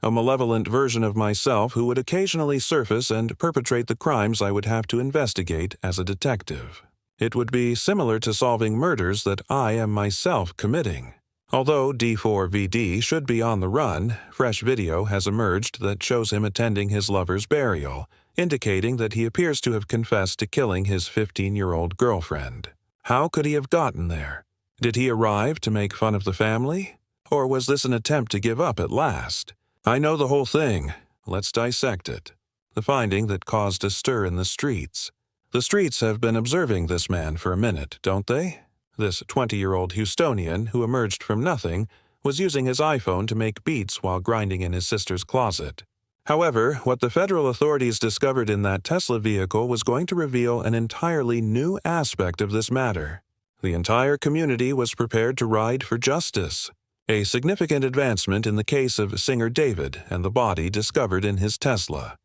a malevolent version of myself who would occasionally surface and perpetrate the crimes I would have to investigate as a detective. It would be similar to solving murders that I am myself committing. Although D4vd should be on the run, fresh video has emerged that shows him attending his lover's burial, indicating that he appears to have confessed to killing his 15-year-old girlfriend. How could he have gotten there? Did he arrive to make fun of the family? Or was this an attempt to give up at last? I know the whole thing. Let's dissect it. The finding that caused a stir in the streets. The streets have been observing this man for a minute, don't they? This 20-year-old Houstonian who emerged from nothing was using his iPhone to make beats while grinding in his sister's closet. However, what the federal authorities discovered in that Tesla vehicle was going to reveal an entirely new aspect of this matter. The entire community was prepared to ride for justice, a significant advancement in the case of singer David and the body discovered in his Tesla.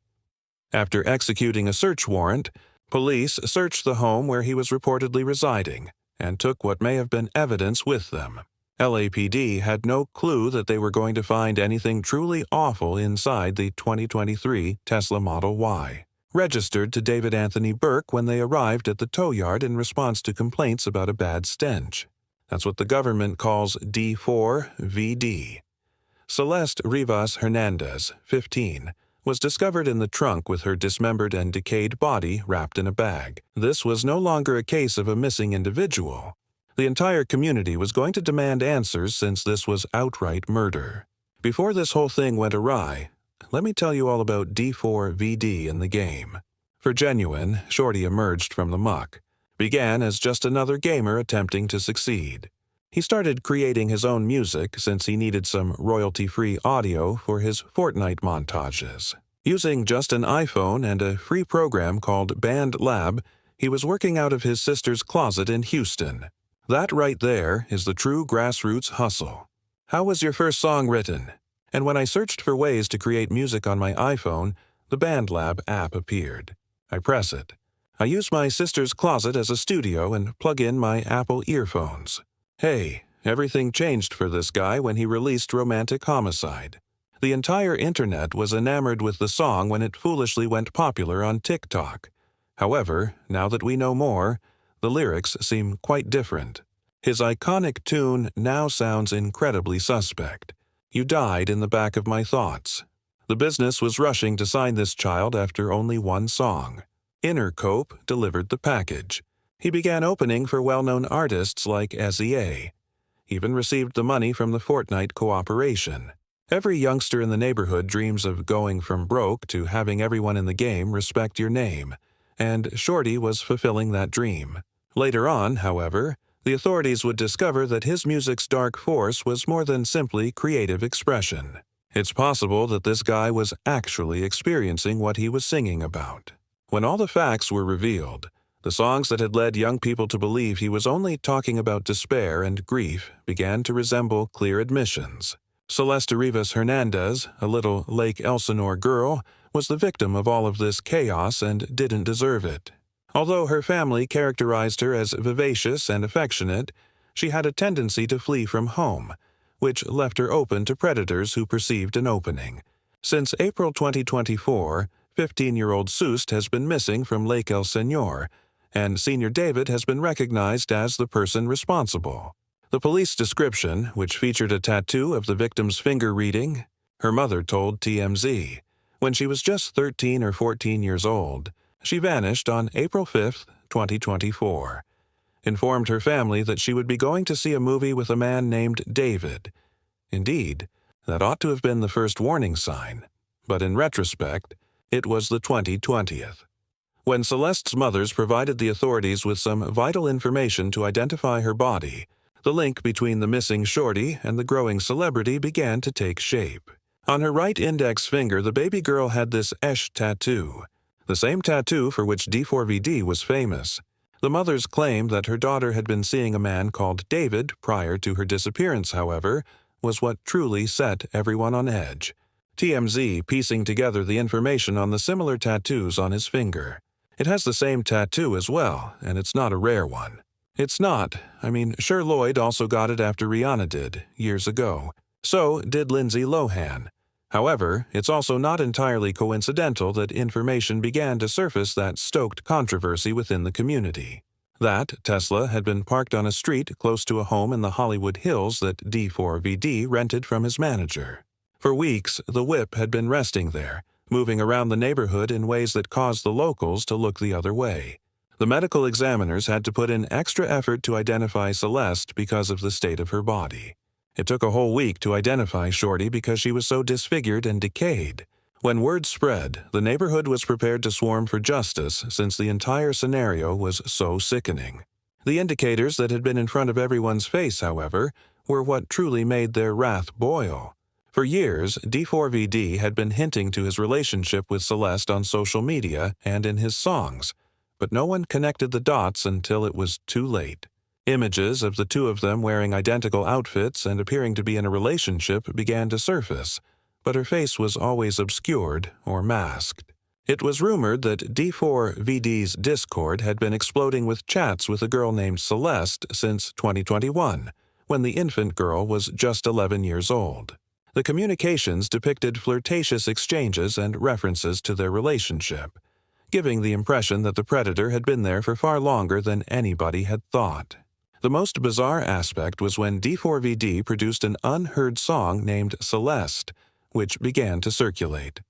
After executing a search warrant, police searched the home where he was reportedly residing and took what may have been evidence with them. LAPD had no clue that they were going to find anything truly awful inside the 2023 Tesla Model Y, registered to David Anthony Burke when they arrived at the tow yard in response to complaints about a bad stench. That's what the government calls D4vd. Celeste Rivas Hernandez, 15, was discovered in the trunk with her dismembered and decayed body wrapped in a bag. This was no longer a case of a missing individual. The entire community was going to demand answers since this was outright murder. Before this whole thing went awry, let me tell you all about D4vd in the game. For Genuine, Shorty emerged from the muck. Began as just another gamer attempting to succeed. He started creating his own music since he needed some royalty-free audio for his Fortnite montages. Using just an iPhone and a free program called BandLab, he was working out of his sister's closet in Houston. That right there is the true grassroots hustle. How was your first song written? And when I searched for ways to create music on my iPhone, the BandLab app appeared. I press it. I use my sister's closet as a studio and plug in my Apple earphones. Hey, everything changed for this guy when he released Romantic Homicide. The entire internet was enamored with the song when it foolishly went popular on TikTok. However, now that we know more, the lyrics seem quite different. His iconic tune now sounds incredibly suspect. You died in the back of my thoughts. The business was rushing to sign this child after only one song. Intercope delivered the package. He began opening for well-known artists like SEA. Even received the money from the Fortnite cooperation. Every youngster in the neighborhood dreams of going from broke to having everyone in the game respect your name, and Shorty was fulfilling that dream. Later on, however, the authorities would discover that his music's dark force was more than simply creative expression. It's possible that this guy was actually experiencing what he was singing about. When all the facts were revealed, the songs that had led young people to believe he was only talking about despair and grief began to resemble clear admissions. Celeste Rivas Hernandez, a little Lake Elsinore girl, was the victim of all of this chaos and didn't deserve it. Although her family characterized her as vivacious and affectionate, she had a tendency to flee from home, which left her open to predators who perceived an opening. Since April 2024, 15-year-old Sust has been missing from Lake Elsinore, and Senior David has been recognized as the person responsible. The police description, which featured a tattoo of the victim's finger reading, her mother told TMZ, when she was just 13 or 14 years old, she vanished on April 5, 2024. Informed her family that she would be going to see a movie with a man named David. Indeed, that ought to have been the first warning sign, but in retrospect, it was the 2020th. When Celeste's mothers provided the authorities with some vital information to identify her body, the link between the missing Shorty and the growing celebrity began to take shape. On her right index finger, the baby girl had this Esh tattoo, the same tattoo for which D4vd was famous. The mothers claimed that her daughter had been seeing a man called David prior to her disappearance, however, was what truly set everyone on edge. TMZ piecing together the information on the similar tattoos on his finger. It has the same tattoo as well, and it's not a rare one. It's not. Cher Lloyd also got it after Rihanna did, years ago. So did Lindsay Lohan. However, it's also not entirely coincidental that information began to surface that stoked controversy within the community. That Tesla had been parked on a street close to a home in the Hollywood Hills that D4vd rented from his manager. For weeks, the whip had been resting there, moving around the neighborhood in ways that caused the locals to look the other way. The medical examiners had to put in extra effort to identify Celeste because of the state of her body. It took a whole week to identify Shorty because she was so disfigured and decayed. When word spread, the neighborhood was prepared to swarm for justice since the entire scenario was so sickening. The indicators that had been in front of everyone's face, however, were what truly made their wrath boil. For years, D4vd had been hinting to his relationship with Celeste on social media and in his songs, but no one connected the dots until it was too late. Images of the two of them wearing identical outfits and appearing to be in a relationship began to surface, but her face was always obscured or masked. It was rumored that D4vd's Discord had been exploding with chats with a girl named Celeste since 2021, when the infant girl was just 11 years old. The communications depicted flirtatious exchanges and references to their relationship, giving the impression that the predator had been there for far longer than anybody had thought. The most bizarre aspect was when D4vd produced an unheard song named Celeste, which began to circulate.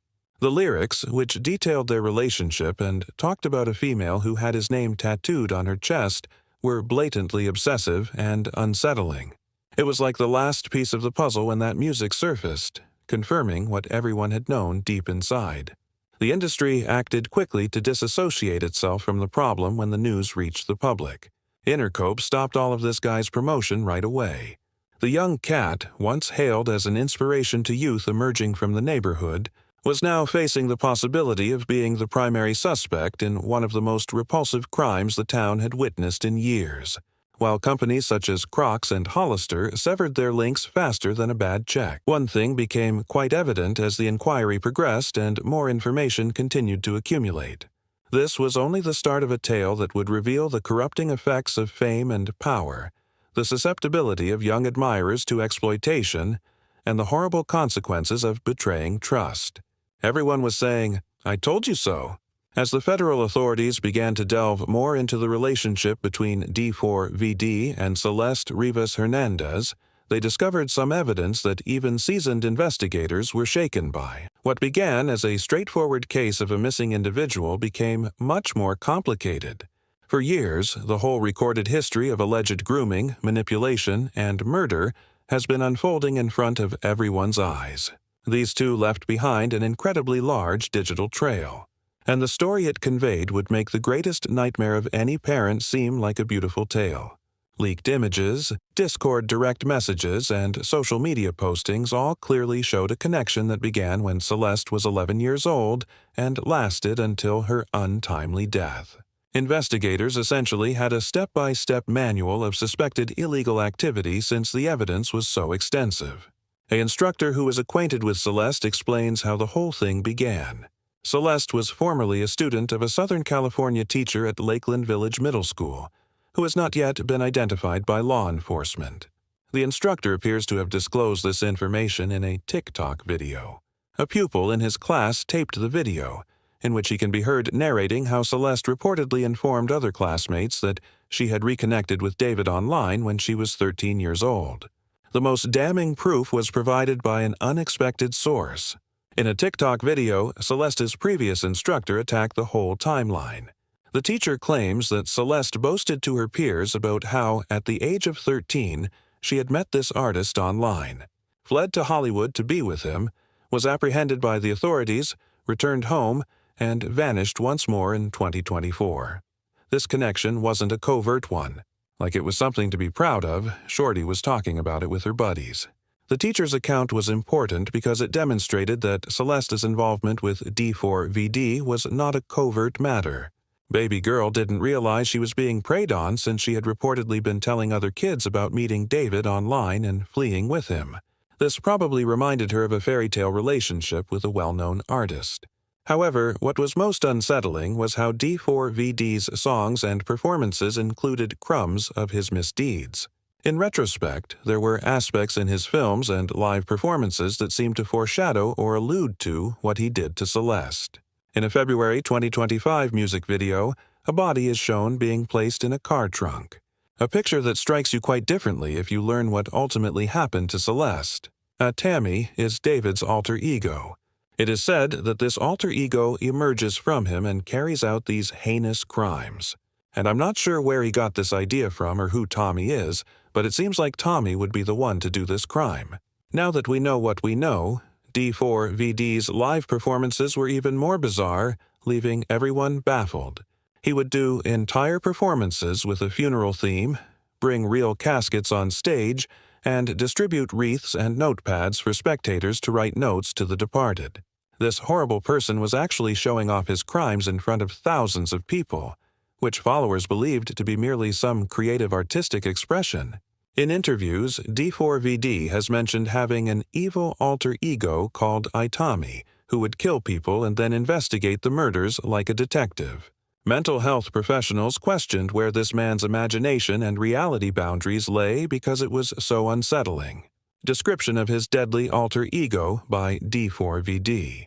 The lyrics, which detailed their relationship and talked about a female who had his name tattooed on her chest, were blatantly obsessive and unsettling. It was like the last piece of the puzzle when that music surfaced, confirming what everyone had known deep inside. The industry acted quickly to disassociate itself from the problem when the news reached the public. Intercope stopped all of this guy's promotion right away. The young cat, once hailed as an inspiration to youth emerging from the neighborhood, was now facing the possibility of being the primary suspect in one of the most repulsive crimes the town had witnessed in years, while companies such as Crocs and Hollister severed their links faster than a bad check. One thing became quite evident as the inquiry progressed and more information continued to accumulate. This was only the start of a tale that would reveal the corrupting effects of fame and power, the susceptibility of young admirers to exploitation, and the horrible consequences of betraying trust. Everyone was saying, "I told you so." As the federal authorities began to delve more into the relationship between D4vd and Celeste Rivas Hernandez, they discovered some evidence that even seasoned investigators were shaken by. What began as a straightforward case of a missing individual became much more complicated. For years, the whole recorded history of alleged grooming, manipulation, and murder has been unfolding in front of everyone's eyes. These two left behind an incredibly large digital trail, and the story it conveyed would make the greatest nightmare of any parent seem like a beautiful tale. Leaked images, Discord direct messages, and social media postings all clearly showed a connection that began when Celeste was 11 years old and lasted until her untimely death. Investigators essentially had a step-by-step manual of suspected illegal activity since the evidence was so extensive. An instructor who was acquainted with Celeste explains how the whole thing began. Celeste was formerly a student of a Southern California teacher at Lakeland Village Middle School, who has not yet been identified by law enforcement. The instructor appears to have disclosed this information in a TikTok video. A pupil in his class taped the video, in which he can be heard narrating how Celeste reportedly informed other classmates that she had reconnected with David online when she was 13 years old. The most damning proof was provided by an unexpected source. In a TikTok video, Celeste's previous instructor attacked the whole timeline. The teacher claims that Celeste boasted to her peers about how, at the age of 13, she had met this artist online, fled to Hollywood to be with him, was apprehended by the authorities, returned home, and vanished once more in 2024. This connection wasn't a covert one. Like it was something to be proud of, Shorty was talking about it with her buddies. The teacher's account was important because it demonstrated that Celeste's involvement with D4vd was not a covert matter. Baby girl didn't realize she was being preyed on since she had reportedly been telling other kids about meeting David online and fleeing with him. This probably reminded her of a fairy tale relationship with a well-known artist. However, what was most unsettling was how D4vd's songs and performances included crumbs of his misdeeds. In retrospect, there were aspects in his films and live performances that seemed to foreshadow or allude to what he did to Celeste. In a February 2025 music video, a body is shown being placed in a car trunk. A picture that strikes you quite differently if you learn what ultimately happened to Celeste. Tammy is David's alter ego. It is said that this alter ego emerges from him and carries out these heinous crimes. And I'm not sure where he got this idea from or who Tommy is, but it seems like Tommy would be the one to do this crime. Now that we know what we know, D4vd's live performances were even more bizarre, leaving everyone baffled. He would do entire performances with a funeral theme, bring real caskets on stage, and distribute wreaths and notepads for spectators to write notes to the departed. This horrible person was actually showing off his crimes in front of thousands of people, which followers believed to be merely some creative artistic expression. In interviews, D4vd has mentioned having an evil alter ego called Itami, who would kill people and then investigate the murders like a detective. Mental health professionals questioned where this man's imagination and reality boundaries lay because it was so unsettling. Description of his deadly alter ego by D4vd.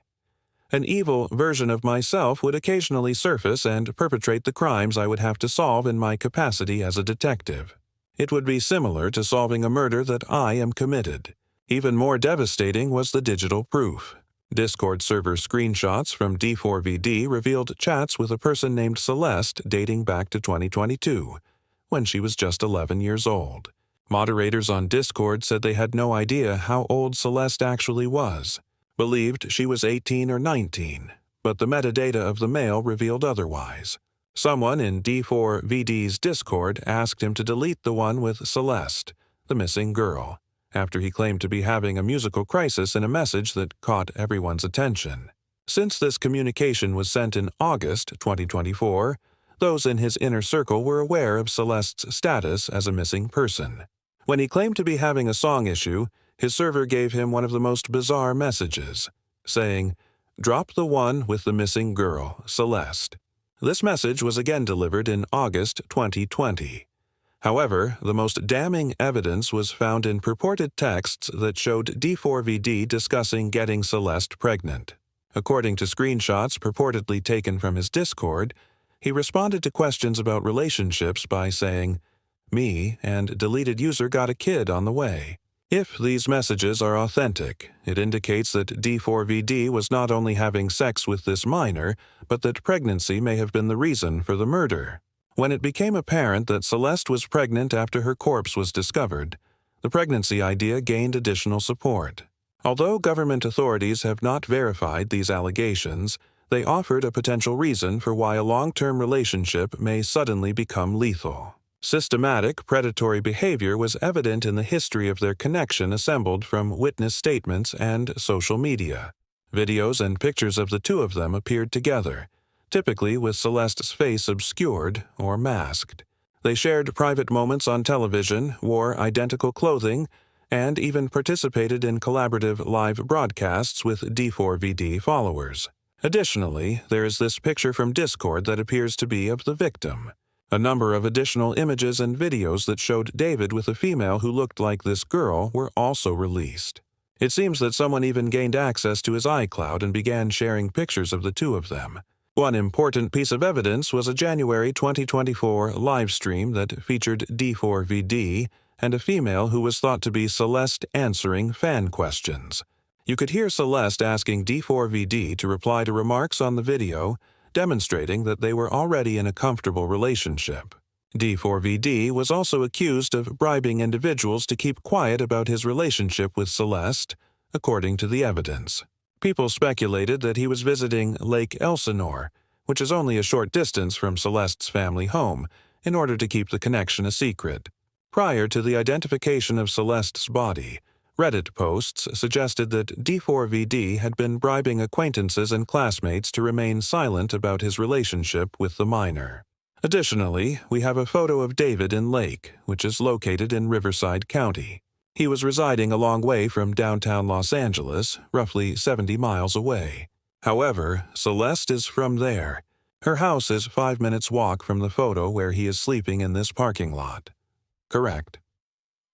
An evil version of myself would occasionally surface and perpetrate the crimes I would have to solve in my capacity as a detective. It would be similar to solving a murder that I am committed. Even more devastating was the digital proof. Discord server screenshots from D4vd revealed chats with a person named Celeste dating back to 2022, when she was just 11 years old. Moderators on Discord said they had no idea how old Celeste actually was, believed she was 18 or 19, but the metadata of the mail revealed otherwise. Someone in D4vd's Discord asked him to delete the one with Celeste, the missing girl, after he claimed to be having a musical crisis in a message that caught everyone's attention. Since this communication was sent in August 2024, those in his inner circle were aware of Celeste's status as a missing person. When he claimed to be having a song issue, his server gave him one of the most bizarre messages, saying, "Drop the one with the missing girl, Celeste." This message was again delivered in August 2020. However, the most damning evidence was found in purported texts that showed D4vd discussing getting Celeste pregnant. According to screenshots purportedly taken from his Discord, he responded to questions about relationships by saying, "Me and deleted user got a kid on the way." If these messages are authentic, it indicates that D4vd was not only having sex with this minor, but that pregnancy may have been the reason for the murder. When it became apparent that Celeste was pregnant after her corpse was discovered, the pregnancy idea gained additional support. Although government authorities have not verified these allegations, they offered a potential reason for why a long-term relationship may suddenly become lethal. Systematic predatory behavior was evident in the history of their connection assembled from witness statements and social media. Videos and pictures of the two of them appeared together, typically with Celeste's face obscured or masked. They shared private moments on television, wore identical clothing, and even participated in collaborative live broadcasts with D4vd followers. Additionally, there is this picture from Discord that appears to be of the victim. A number of additional images and videos that showed David with a female who looked like this girl were also released. It seems that someone even gained access to his iCloud and began sharing pictures of the two of them. One important piece of evidence was a January 2024 live stream that featured D4vd and a female who was thought to be Celeste answering fan questions. You could hear Celeste asking D4vd to reply to remarks on the video, demonstrating that they were already in a comfortable relationship. D4vd was also accused of bribing individuals to keep quiet about his relationship with Celeste, according to the evidence. People speculated that he was visiting Lake Elsinore, which is only a short distance from Celeste's family home, in order to keep the connection a secret. Prior to the identification of Celeste's body, Reddit posts suggested that D4vd had been bribing acquaintances and classmates to remain silent about his relationship with the minor. Additionally, we have a photo of David in Lake, which is located in Riverside County. He was residing a long way from downtown Los Angeles, roughly 70 miles away. However, Celeste is from there. Her house is 5 minutes' walk from the photo where he is sleeping in this parking lot. Correct.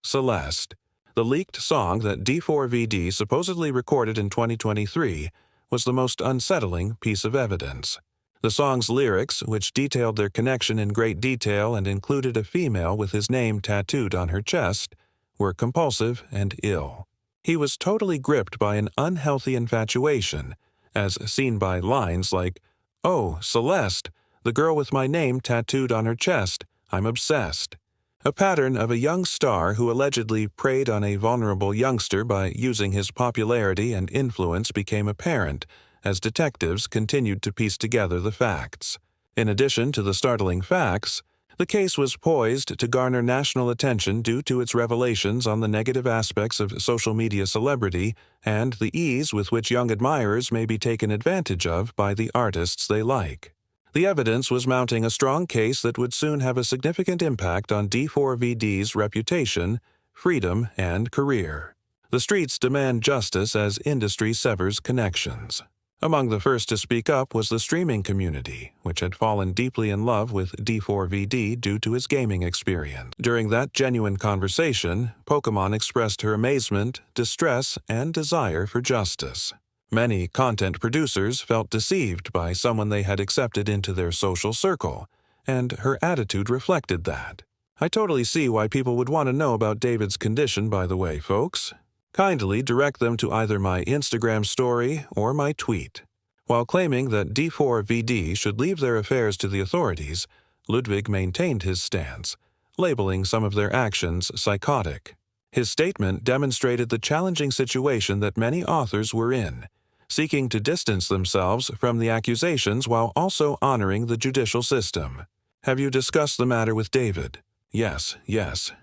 Celeste. The leaked song that D4vd supposedly recorded in 2023 was the most unsettling piece of evidence. The song's lyrics, which detailed their connection in great detail and included a female with his name tattooed on her chest, were compulsive and ill. He was totally gripped by an unhealthy infatuation, as seen by lines like, "Oh, Celeste, the girl with my name tattooed on her chest, I'm obsessed." A pattern of a young star who allegedly preyed on a vulnerable youngster by using his popularity and influence became apparent as detectives continued to piece together the facts. In addition to the startling facts, the case was poised to garner national attention due to its revelations on the negative aspects of social media celebrity and the ease with which young admirers may be taken advantage of by the artists they like. The evidence was mounting a strong case that would soon have a significant impact on D4vd's reputation, freedom, and career. The streets demand justice as industry severs connections. Among the first to speak up was the streaming community, which had fallen deeply in love with D4vd due to his gaming experience. During that genuine conversation, Pokemon expressed her amazement, distress, and desire for justice. Many content producers felt deceived by someone they had accepted into their social circle, and her attitude reflected that. I totally see why people would want to know about David's condition, by the way, folks. Kindly direct them to either my Instagram story or my tweet. While claiming that D4vd should leave their affairs to the authorities, Ludwig maintained his stance, labeling some of their actions psychotic. His statement demonstrated the challenging situation that many authors were in, seeking to distance themselves from the accusations while also honoring the judicial system. Have you discussed the matter with David? Yes,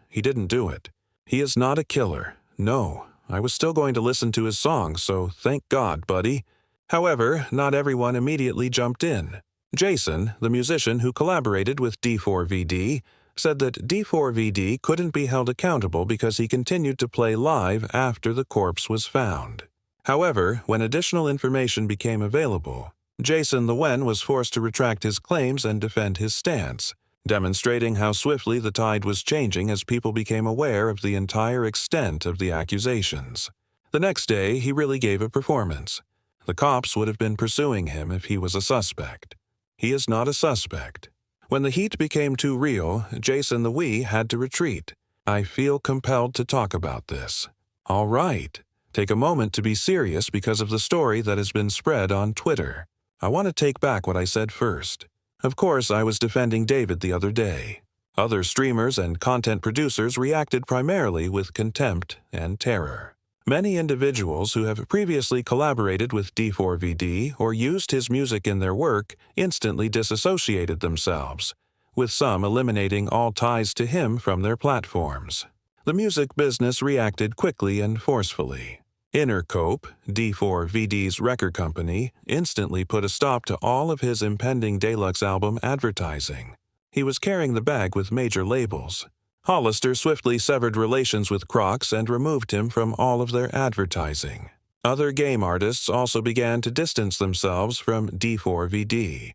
he didn't do it. He is not a killer. No, I was still going to listen to his song, so thank God, buddy. However, not everyone immediately jumped in. Jason, the musician who collaborated with D4vd, said that D4vd couldn't be held accountable because he continued to play live after the corpse was found. However, when additional information became available, Jason the Wen was forced to retract his claims and defend his stance, demonstrating how swiftly the tide was changing as people became aware of the entire extent of the accusations. The next day, he really gave a performance. The cops would have been pursuing him if he was a suspect. He is not a suspect. When the heat became too real, Jason the Wee had to retreat. I feel compelled to talk about this. All right. Take a moment to be serious because of the story that has been spread on Twitter. I want to take back what I said first. Of course, I was defending David the other day. Other streamers and content producers reacted primarily with contempt and terror. Many individuals who have previously collaborated with D4vd or used his music in their work instantly disassociated themselves, with some eliminating all ties to him from their platforms. The music business reacted quickly and forcefully. Intercope, D4vd's record company, instantly put a stop to all of his impending deluxe album advertising. He was carrying the bag with major labels. Hollister swiftly severed relations with Crocs and removed him from all of their advertising. Other game artists also began to distance themselves from D4vd.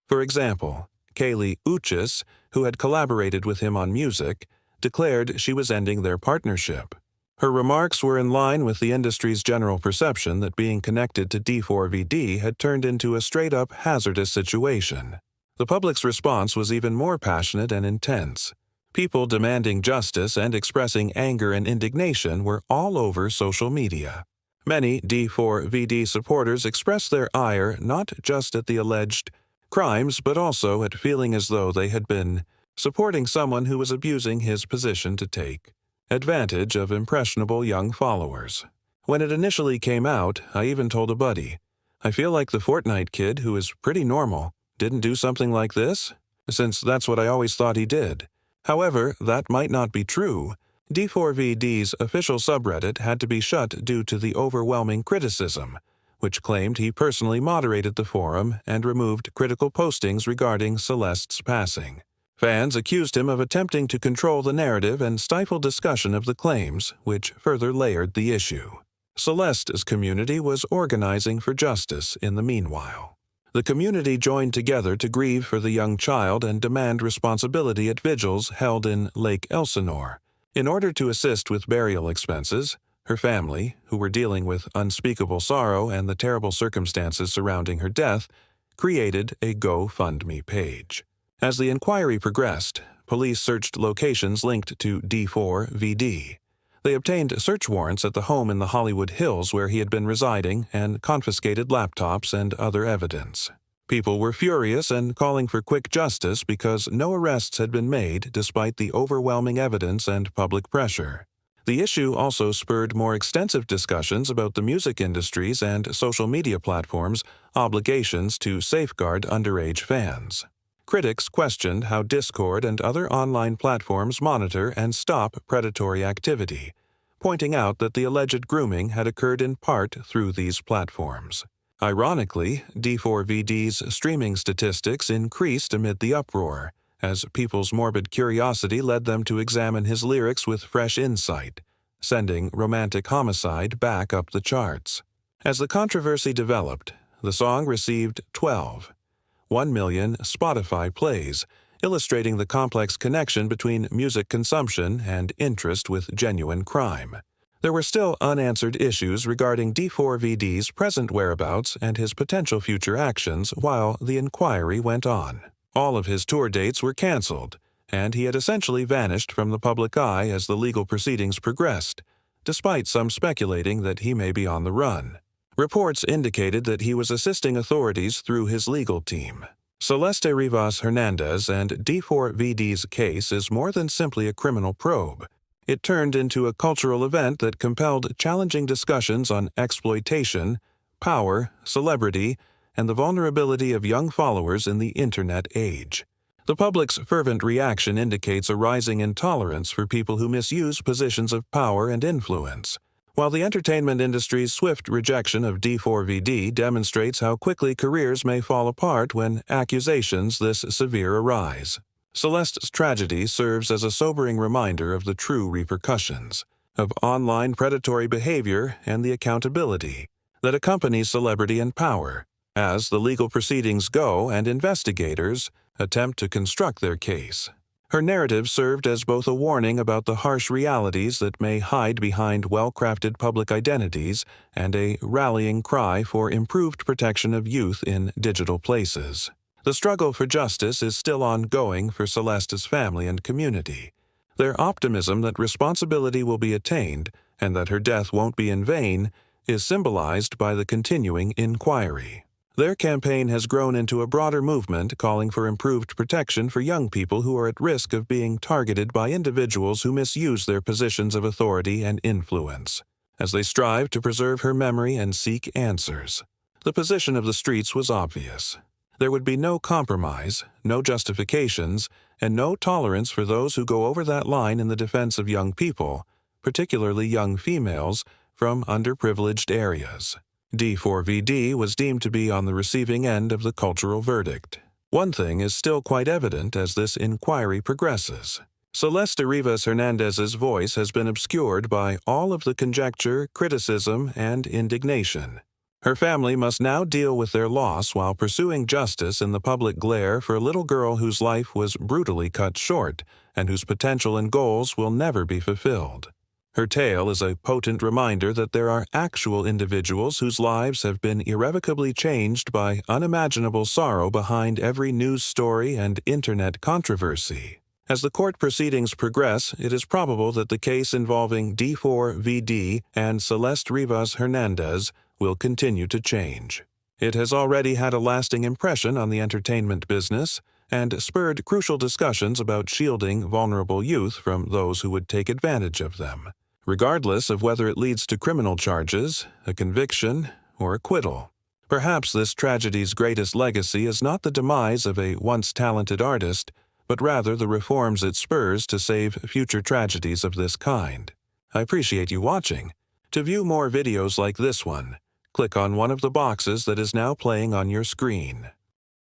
For example, Kaylee Uchis, who had collaborated with him on music, declared she was ending their partnership. Her remarks were in line with the industry's general perception that being connected to D4vd had turned into a straight-up hazardous situation. The public's response was even more passionate and intense. People demanding justice and expressing anger and indignation were all over social media. Many D4vd supporters expressed their ire not just at the alleged crimes but also at feeling as though they had been supporting someone who was abusing his position to take advantage of impressionable young followers. When it initially came out, I even told a buddy, I feel like the Fortnite kid, who is pretty normal, didn't do something like this, since that's what I always thought he did. However, that might not be true. D4vd's official subreddit had to be shut due to the overwhelming criticism, which claimed he personally moderated the forum and removed critical postings regarding Celeste's passing. Fans accused him of attempting to control the narrative and stifle discussion of the claims, which further layered the issue. Celeste's community was organizing for justice in the meanwhile. The community joined together to grieve for the young child and demand responsibility at vigils held in Lake Elsinore, In order to assist with burial expenses, her family, who were dealing with unspeakable sorrow and the terrible circumstances surrounding her death, created a GoFundMe page. As the inquiry progressed, police searched locations linked to D4vd. They obtained search warrants at the home in the Hollywood Hills where he had been residing and confiscated laptops and other evidence. People were furious and calling for quick justice because no arrests had been made despite the overwhelming evidence and public pressure. The issue also spurred more extensive discussions about the music industry's and social media platforms' obligations to safeguard underage fans. Critics questioned how Discord and other online platforms monitor and stop predatory activity, pointing out that the alleged grooming had occurred in part through these platforms. Ironically, D4vd's streaming statistics increased amid the uproar, as people's morbid curiosity led them to examine his lyrics with fresh insight, sending Romantic Homicide back up the charts. As the controversy developed, the song received 1 million Spotify plays, illustrating the complex connection between music consumption and interest with genuine crime. There were still unanswered issues regarding D4vd's present whereabouts and his potential future actions while the inquiry went on. All of his tour dates were canceled, and he had essentially vanished from the public eye as the legal proceedings progressed, despite some speculating that he may be on the run. Reports indicated that he was assisting authorities through his legal team. Celeste Rivas Hernandez and D4vd's case is more than simply a criminal probe. It turned into a cultural event that compelled challenging discussions on exploitation, power, celebrity, and the vulnerability of young followers in the Internet age. The public's fervent reaction indicates a rising intolerance for people who misuse positions of power and influence, while the entertainment industry's swift rejection of D4vd demonstrates how quickly careers may fall apart when accusations this severe arise. Celeste's tragedy serves as a sobering reminder of the true repercussions of online predatory behavior and the accountability that accompanies celebrity and power, as the legal proceedings go and investigators attempt to construct their case. Her narrative served as both a warning about the harsh realities that may hide behind well-crafted public identities and a rallying cry for improved protection of youth in digital places. The struggle for justice is still ongoing for Celeste's family and community. Their optimism that responsibility will be attained and that her death won't be in vain is symbolized by the continuing inquiry. Their campaign has grown into a broader movement calling for improved protection for young people who are at risk of being targeted by individuals who misuse their positions of authority and influence, as they strive to preserve her memory and seek answers. The position of the streets was obvious. There would be no compromise, no justifications, and no tolerance for those who go over that line in the defense of young people, particularly young females, from underprivileged areas. D4vd was deemed to be on the receiving end of the cultural verdict. One thing is still quite evident as this inquiry progresses. Celeste Rivas Hernandez's voice has been obscured by all of the conjecture, criticism, and indignation. Her family must now deal with their loss while pursuing justice in the public glare for a little girl whose life was brutally cut short and whose potential and goals will never be fulfilled. Her tale is a potent reminder that there are actual individuals whose lives have been irrevocably changed by unimaginable sorrow behind every news story and internet controversy. As the court proceedings progress, it is probable that the case involving D4vd and Celeste Rivas Hernandez will continue to change. It has already had a lasting impression on the entertainment business and spurred crucial discussions about shielding vulnerable youth from those who would take advantage of them, regardless of whether it leads to criminal charges, a conviction, or acquittal. Perhaps this tragedy's greatest legacy is not the demise of a once talented artist, but rather the reforms it spurs to save future tragedies of this kind. I appreciate you watching. To view more videos like this one, click on one of the boxes that is now playing on your screen.